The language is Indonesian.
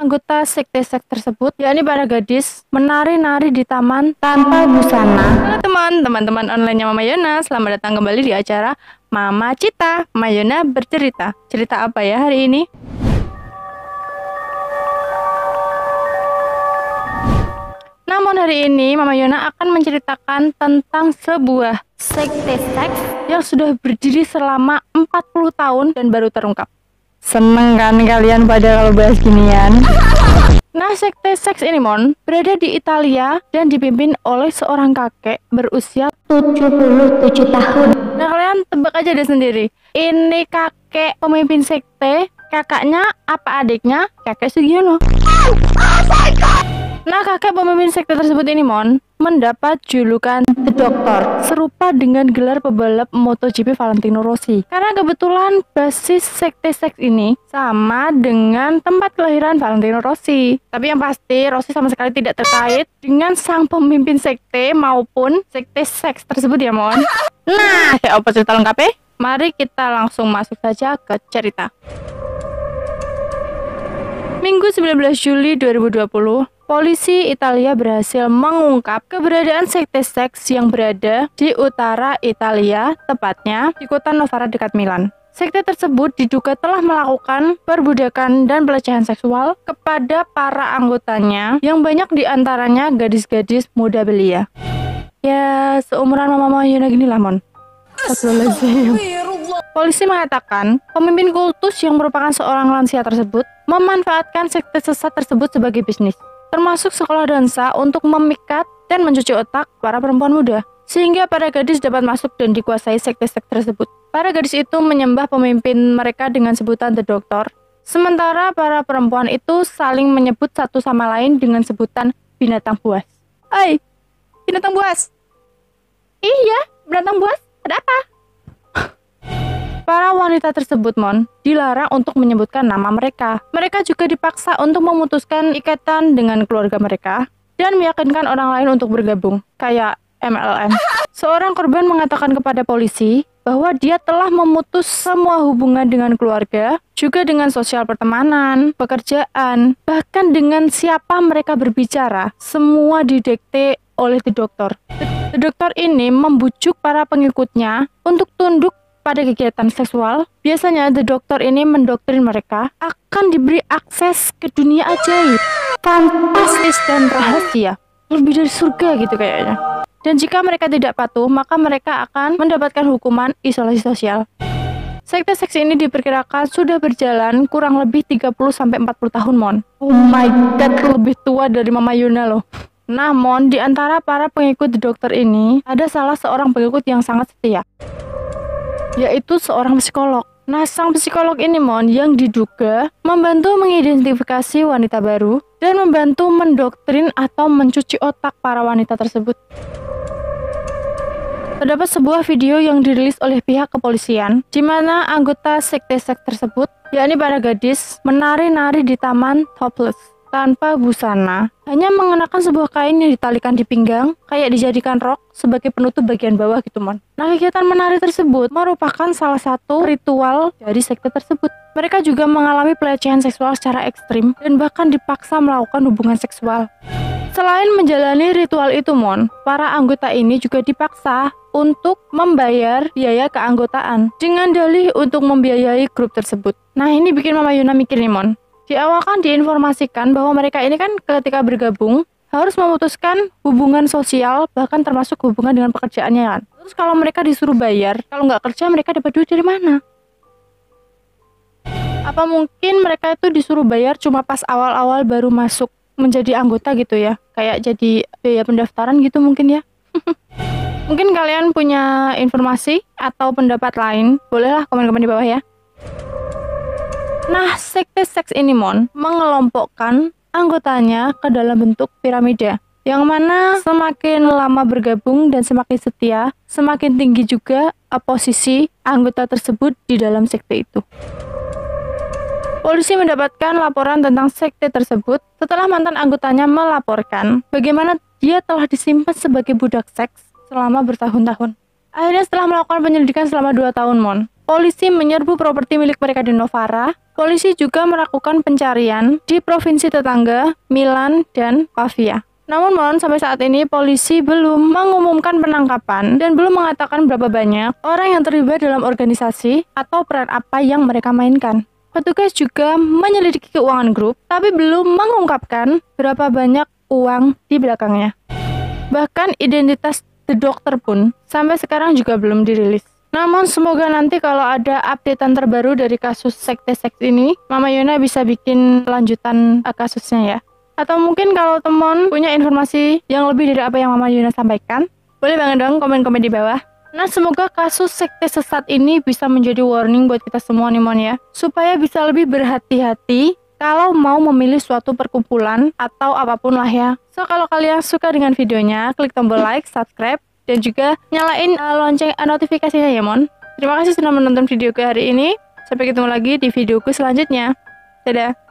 Anggota sekte-seks tersebut, yakni para gadis, menari-nari di taman tanpa busana. Halo teman-teman online-nya Mama Yona, selamat datang kembali di acara Mama Cita, Mama Yona bercerita. Cerita apa ya hari ini? Namun hari ini Mama Yona akan menceritakan tentang sebuah sekte seks yang sudah berdiri selama 40 tahun dan baru terungkap. Seneng kan kalian pada kalau bahas ginian? Nah, sekte seks ini berada di Italia dan dipimpin oleh seorang kakek berusia 77 tahun. Nah, kalian tebak aja deh sendiri. Ini kakek pemimpin sekte, kakaknya apa adiknya? Kakek Sugiono. Nah, kakek pemimpin sekte tersebut ini mendapat julukan The Doctor, serupa dengan gelar pebalap MotoGP Valentino Rossi. Karena kebetulan basis sekte seks ini sama dengan tempat kelahiran Valentino Rossi. Tapi yang pasti Rossi sama sekali tidak terkait dengan sang pemimpin sekte maupun sekte seks tersebut ya Nah, kayak apa cerita lengkapnya? Mari kita langsung masuk saja ke cerita. Minggu 19 Juli 2020, polisi Italia berhasil mengungkap keberadaan sekte seks yang berada di utara Italia, tepatnya di kota Novara dekat Milan. Sekte tersebut diduga telah melakukan perbudakan dan pelecehan seksual kepada para anggotanya yang banyak diantaranya gadis-gadis muda belia. Ya, seumuran Mama Yona gini lah, Polisi mengatakan pemimpin kultus yang merupakan seorang lansia tersebut memanfaatkan sekte sesat tersebut sebagai bisnis, termasuk sekolah dansa untuk memikat dan mencuci otak para perempuan muda, sehingga para gadis dapat masuk dan dikuasai sekte-sekte tersebut. Para gadis itu menyembah pemimpin mereka dengan sebutan The Doctor, sementara para perempuan itu saling menyebut satu sama lain dengan sebutan binatang buas. Hai, binatang buas. Iya, binatang buas, ada apa? Para wanita tersebut dilarang untuk menyebutkan nama mereka. Mereka juga dipaksa untuk memutuskan ikatan dengan keluarga mereka dan meyakinkan orang lain untuk bergabung, kayak MLM. Seorang korban mengatakan kepada polisi bahwa dia telah memutus semua hubungan dengan keluarga, juga dengan sosial pertemanan, pekerjaan, bahkan dengan siapa mereka berbicara, semua didikte oleh The Doctor. The Doctor ini membujuk para pengikutnya untuk tunduk pada kegiatan seksual. Biasanya The Doctor ini mendoktrin mereka akan diberi akses ke dunia ajaib, fantastis dan rahasia, lebih dari surga gitu kayaknya. Dan jika mereka tidak patuh, maka mereka akan mendapatkan hukuman isolasi sosial. Sekte seks ini diperkirakan sudah berjalan kurang lebih 30-40 tahun Oh my god, lebih tua dari Mama Yuna loh. Nah di antara para pengikut The Doctor ini ada salah seorang pengikut yang sangat setia, yaitu seorang psikolog. Nah, sang psikolog ini yang diduga membantu mengidentifikasi wanita baru dan membantu mendoktrin atau mencuci otak para wanita tersebut. Terdapat sebuah video yang dirilis oleh pihak kepolisian di mana anggota sekte seks tersebut, yakni para gadis, menari-nari di taman topless tanpa busana, hanya mengenakan sebuah kain yang ditalikan di pinggang, kayak dijadikan rok sebagai penutup bagian bawah gitu Nah, kegiatan menari tersebut merupakan salah satu ritual dari sekte tersebut. Mereka juga mengalami pelecehan seksual secara ekstrim dan bahkan dipaksa melakukan hubungan seksual. Selain menjalani ritual itu para anggota ini juga dipaksa untuk membayar biaya keanggotaan dengan dalih untuk membiayai grup tersebut. Nah, ini bikin Mama Yuna mikir nih Di awal kan diinformasikan bahwa mereka ini kan ketika bergabung harus memutuskan hubungan sosial, bahkan termasuk hubungan dengan pekerjaannya kan. Terus kalau mereka disuruh bayar, kalau nggak kerja mereka dapat duit dari mana? Apa mungkin mereka itu disuruh bayar cuma pas awal-awal baru masuk menjadi anggota gitu ya? Kayak jadi biaya pendaftaran gitu mungkin ya? Mungkin kalian punya informasi atau pendapat lain, bolehlah komen-komen di bawah ya. Nah, sekte seks ini mengelompokkan anggotanya ke dalam bentuk piramida, yang mana semakin lama bergabung dan semakin setia, semakin tinggi juga posisi anggota tersebut di dalam sekte itu. Polisi mendapatkan laporan tentang sekte tersebut setelah mantan anggotanya melaporkan bagaimana dia telah disimpan sebagai budak seks selama bertahun-tahun. Akhirnya setelah melakukan penyelidikan selama 2 tahun polisi menyerbu properti milik mereka di Novara. Polisi juga melakukan pencarian di provinsi tetangga, Milan dan Pavia. Namun Mon, sampai saat ini polisi belum mengumumkan penangkapan dan belum mengatakan berapa banyak orang yang terlibat dalam organisasi atau peran apa yang mereka mainkan. Petugas juga menyelidiki keuangan grup, tapi belum mengungkapkan berapa banyak uang di belakangnya. Bahkan identitas The Doctor pun sampai sekarang juga belum dirilis. Namun semoga nanti kalau ada updatean terbaru dari kasus sekte seks ini, Mama Yona bisa bikin lanjutan kasusnya ya. Atau mungkin kalau teman punya informasi yang lebih dari apa yang Mama Yuna sampaikan, boleh banget dong komen-komen di bawah. Nah, semoga kasus sekte sesat ini bisa menjadi warning buat kita semua nih Mon ya, supaya bisa lebih berhati-hati kalau mau memilih suatu perkumpulan atau apapun lah ya. So, kalau kalian suka dengan videonya, klik tombol like, subscribe, dan juga nyalain lonceng notifikasinya ya Mon. Terima kasih sudah menonton videoku hari ini. Sampai ketemu lagi di videoku selanjutnya. Dadah!